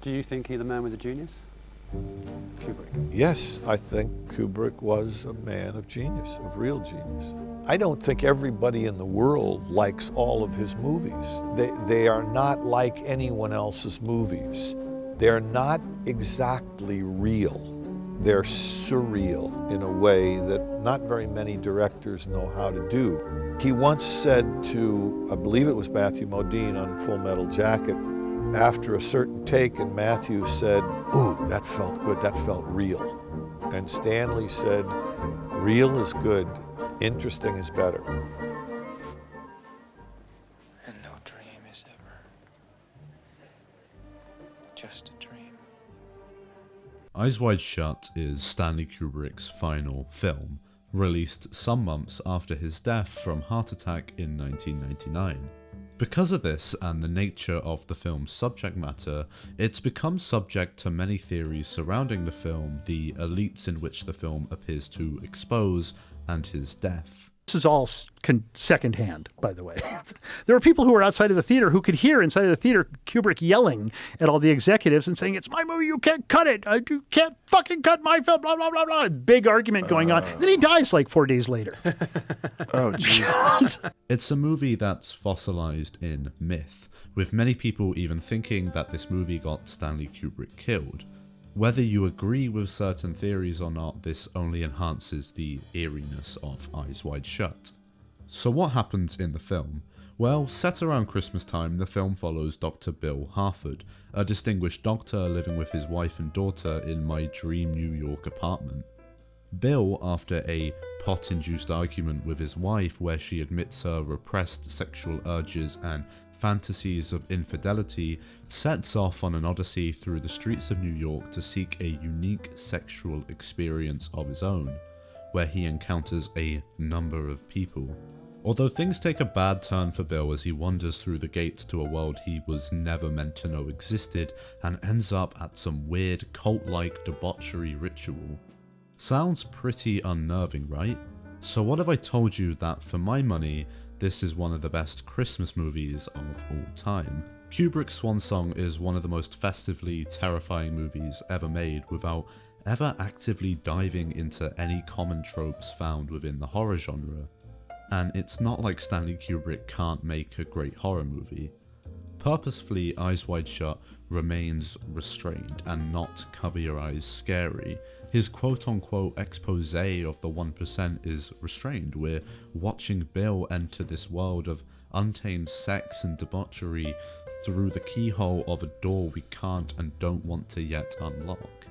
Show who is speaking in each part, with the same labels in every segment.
Speaker 1: Do you think the man was a genius? Kubrick.
Speaker 2: Yes, I think Kubrick was a man of genius, of real genius. I don't think everybody in the world likes all of his movies. They are not like anyone else's movies. They're not exactly real. They're surreal in a way that not very many directors know how to do. He once said to, I believe it was Matthew Modine on Full Metal Jacket, after a certain take, and Matthew said, "Ooh, that felt good, that felt real." And Stanley said, "Real is good, interesting is better."
Speaker 3: And no dream is ever just a dream.
Speaker 4: Eyes Wide Shut is Stanley Kubrick's final film, released some months after his death from heart attack in 1999. Because of this and the nature of the film's subject matter, it's become subject to many theories surrounding the film, the elites in which the film appears to expose, and his death.
Speaker 5: This is all secondhand, by the way. There were people who were outside of the theater who could hear inside of the theater Kubrick yelling at all the executives and saying, "It's my movie, you can't cut it. You can't fucking cut my film, blah, blah, blah, blah." Big argument going on. Then he dies like 4 days later.
Speaker 6: Oh, Jesus.
Speaker 4: It's a movie that's fossilized in myth, with many people even thinking that this movie got Stanley Kubrick killed. Whether you agree with certain theories or not, this only enhances the eeriness of Eyes Wide Shut. So what happens in the film? Well, set around Christmas time, the film follows Dr. Bill Harford, a distinguished doctor living with his wife and daughter in my dream New York apartment. Bill, after a pot-induced argument with his wife where she admits her repressed sexual urges and fantasies of infidelity, sets off on an odyssey through the streets of New York to seek a unique sexual experience of his own, where he encounters a number of people. Although things take a bad turn for Bill as he wanders through the gates to a world he was never meant to know existed and ends up at some weird cult-like debauchery ritual. Sounds pretty unnerving, right? So what if I told you that for my money, this is one of the best Christmas movies of all time? Kubrick's Swan Song is one of the most festively terrifying movies ever made without ever actively diving into any common tropes found within the horror genre. And it's not like Stanley Kubrick can't make a great horror movie. Purposefully, Eyes Wide Shut remains restrained and not cover your eyes scary. His quote-unquote expose of the 1% is restrained. We're watching Bill enter this world of untamed sex and debauchery through the keyhole of a door we can't and don't want to yet unlock.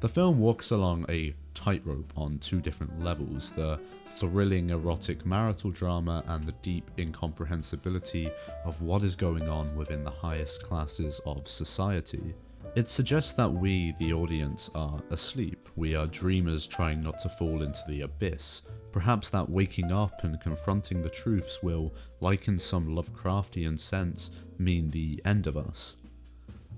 Speaker 4: The film walks along a tightrope on two different levels: the thrilling erotic marital drama and the deep incomprehensibility of what is going on within the highest classes of society. It suggests that we, the audience, are asleep. We are dreamers trying not to fall into the abyss. Perhaps that waking up and confronting the truths will, like in some Lovecraftian sense, mean the end of us.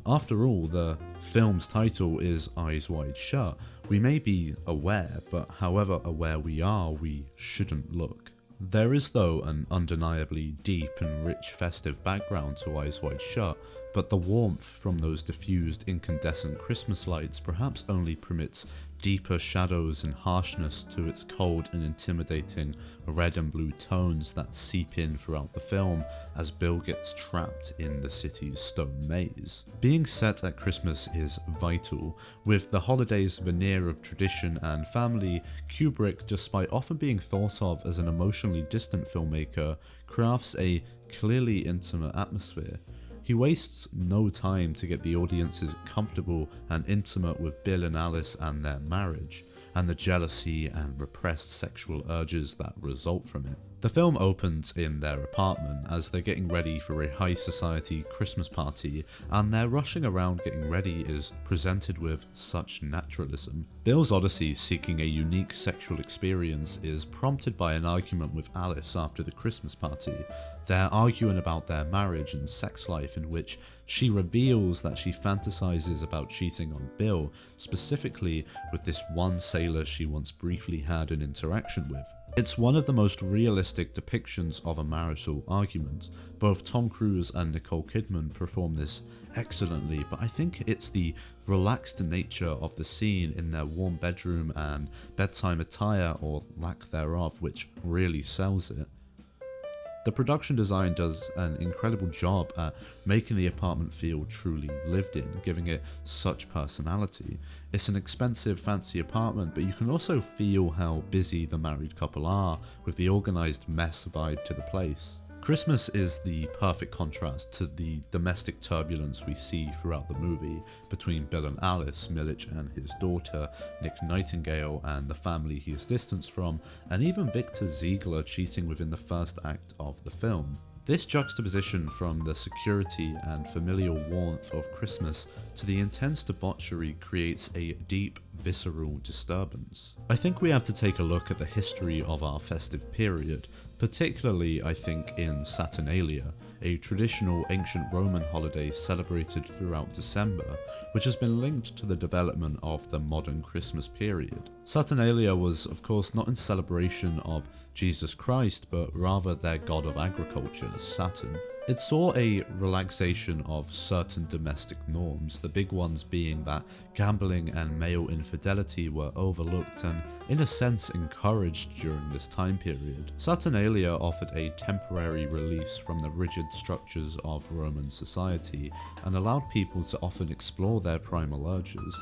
Speaker 4: After all, the film's title is Eyes Wide Shut. We may be aware, but however aware we are, we shouldn't look. There is, though, an undeniably deep and rich festive background to Eyes Wide Shut, but the warmth from those diffused incandescent Christmas lights perhaps only permits deeper shadows and harshness to its cold and intimidating red and blue tones that seep in throughout the film as Bill gets trapped in the city's stone maze. Being set at Christmas is vital. With the holiday's veneer of tradition and family, Kubrick, despite often being thought of as an emotionally distant filmmaker, crafts a clearly intimate atmosphere. He wastes no time to get the audiences comfortable and intimate with Bill and Alice and their marriage, and the jealousy and repressed sexual urges that result from it. The film opens in their apartment as they're getting ready for a high society Christmas party, and their rushing around getting ready is presented with such naturalism. Bill's odyssey seeking a unique sexual experience is prompted by an argument with Alice after the Christmas party. They're arguing about their marriage and sex life, in which she reveals that she fantasizes about cheating on Bill, specifically with this one sailor she once briefly had an interaction with. It's one of the most realistic depictions of a marital argument. Both Tom Cruise and Nicole Kidman perform this excellently, but I think it's the relaxed nature of the scene in their warm bedroom and bedtime attire, or lack thereof, which really sells it. The production design does an incredible job at making the apartment feel truly lived in, giving it such personality. It's an expensive, fancy apartment, but you can also feel how busy the married couple are, with the organised mess vibe to the place. Christmas is the perfect contrast to the domestic turbulence we see throughout the movie between Bill and Alice, Millich and his daughter, Nick Nightingale and the family he is distanced from, and even Victor Ziegler cheating within the first act of the film. This juxtaposition from the security and familial warmth of Christmas to the intense debauchery creates a deep, visceral disturbance. I think we have to take a look at the history of our festive period, particularly I think in Saturnalia, a traditional ancient Roman holiday celebrated throughout December, which has been linked to the development of the modern Christmas period. Saturnalia was of course not in celebration of Jesus Christ, but rather their god of agriculture, Saturn. It saw a relaxation of certain domestic norms, the big ones being that gambling and male infidelity were overlooked and, in a sense, encouraged during this time period. Saturnalia offered a temporary release from the rigid structures of Roman society and allowed people to often explore their primal urges.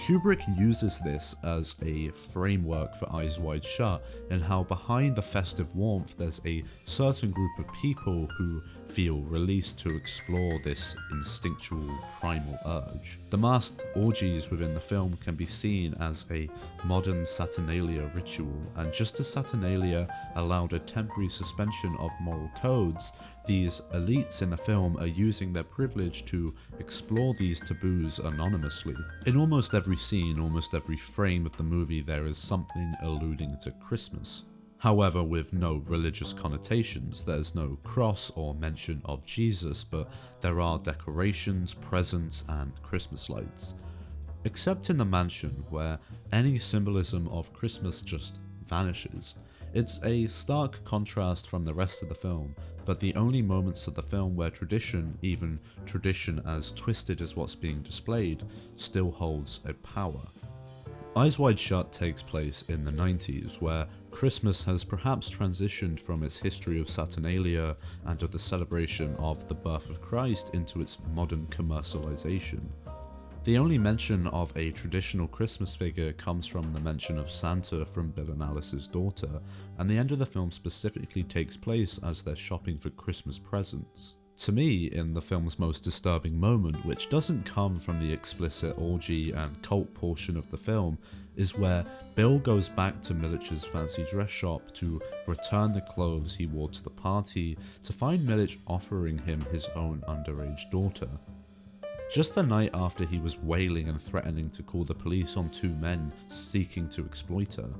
Speaker 4: Kubrick uses this as a framework for Eyes Wide Shut, in how behind the festive warmth there's a certain group of people who feel released to explore this instinctual primal urge. The masked orgies within the film can be seen as a modern Saturnalia ritual, and just as Saturnalia allowed a temporary suspension of moral codes, these elites in the film are using their privilege to explore these taboos anonymously. In almost every scene, almost every frame of the movie, there is something alluding to Christmas. However, with no religious connotations, there's no cross or mention of Jesus, but there are decorations, presents, and Christmas lights. Except in the mansion, where any symbolism of Christmas just vanishes. It's a stark contrast from the rest of the film, but the only moments of the film where tradition, even tradition as twisted as what's being displayed, still holds a power. Eyes Wide Shut takes place in the 90s, where Christmas has perhaps transitioned from its history of Saturnalia and of the celebration of the birth of Christ into its modern commercialization. The only mention of a traditional Christmas figure comes from the mention of Santa from Bill and Alice's daughter, and the end of the film specifically takes place as they're shopping for Christmas presents. To me, in the film's most disturbing moment, which doesn't come from the explicit orgy and cult portion of the film, is where Bill goes back to Millich's fancy dress shop to return the clothes he wore to the party, to find Millich offering him his own underage daughter. Just the night after he was wailing and threatening to call the police on two men seeking to exploit her.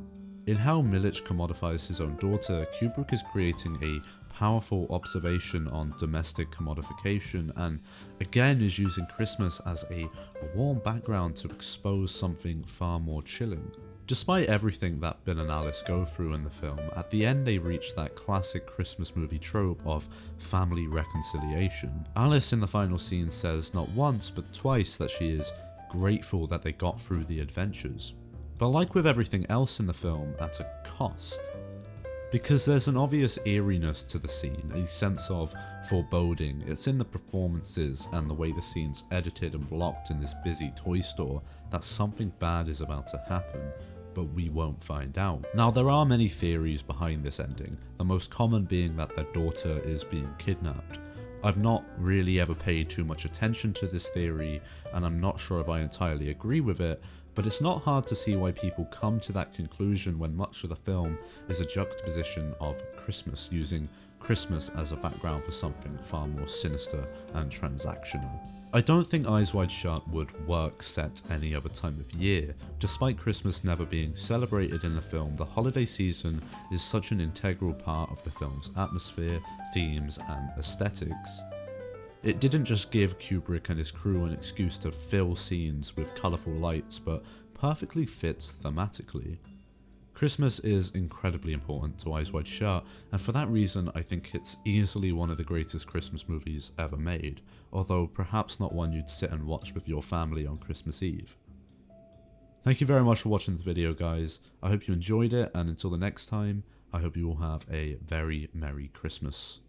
Speaker 4: In how Millich commodifies his own daughter, Kubrick is creating a powerful observation on domestic commodification, and again is using Christmas as a warm background to expose something far more chilling. Despite everything that Bill and Alice go through in the film, at the end they reach that classic Christmas movie trope of family reconciliation. Alice in the final scene says not once but twice that she is grateful that they got through the adventures. But like with everything else in the film, at a cost. Because there's an obvious eeriness to the scene, a sense of foreboding. It's in the performances and the way the scene's edited and blocked in this busy toy store that something bad is about to happen, but we won't find out. Now, there are many theories behind this ending, the most common being that their daughter is being kidnapped. I've not really ever paid too much attention to this theory, and I'm not sure if I entirely agree with it, but it's not hard to see why people come to that conclusion when much of the film is a juxtaposition of Christmas, using Christmas as a background for something far more sinister and transactional. I don't think Eyes Wide Shut would work set any other time of year. Despite Christmas never being celebrated in the film, the holiday season is such an integral part of the film's atmosphere, themes, and aesthetics. It didn't just give Kubrick and his crew an excuse to fill scenes with colourful lights, but perfectly fits thematically. Christmas is incredibly important to Eyes Wide Shut, and for that reason I think it's easily one of the greatest Christmas movies ever made, although perhaps not one you'd sit and watch with your family on Christmas Eve. Thank you very much for watching the video, guys. I hope you enjoyed it, and until the next time, I hope you all have a very Merry Christmas.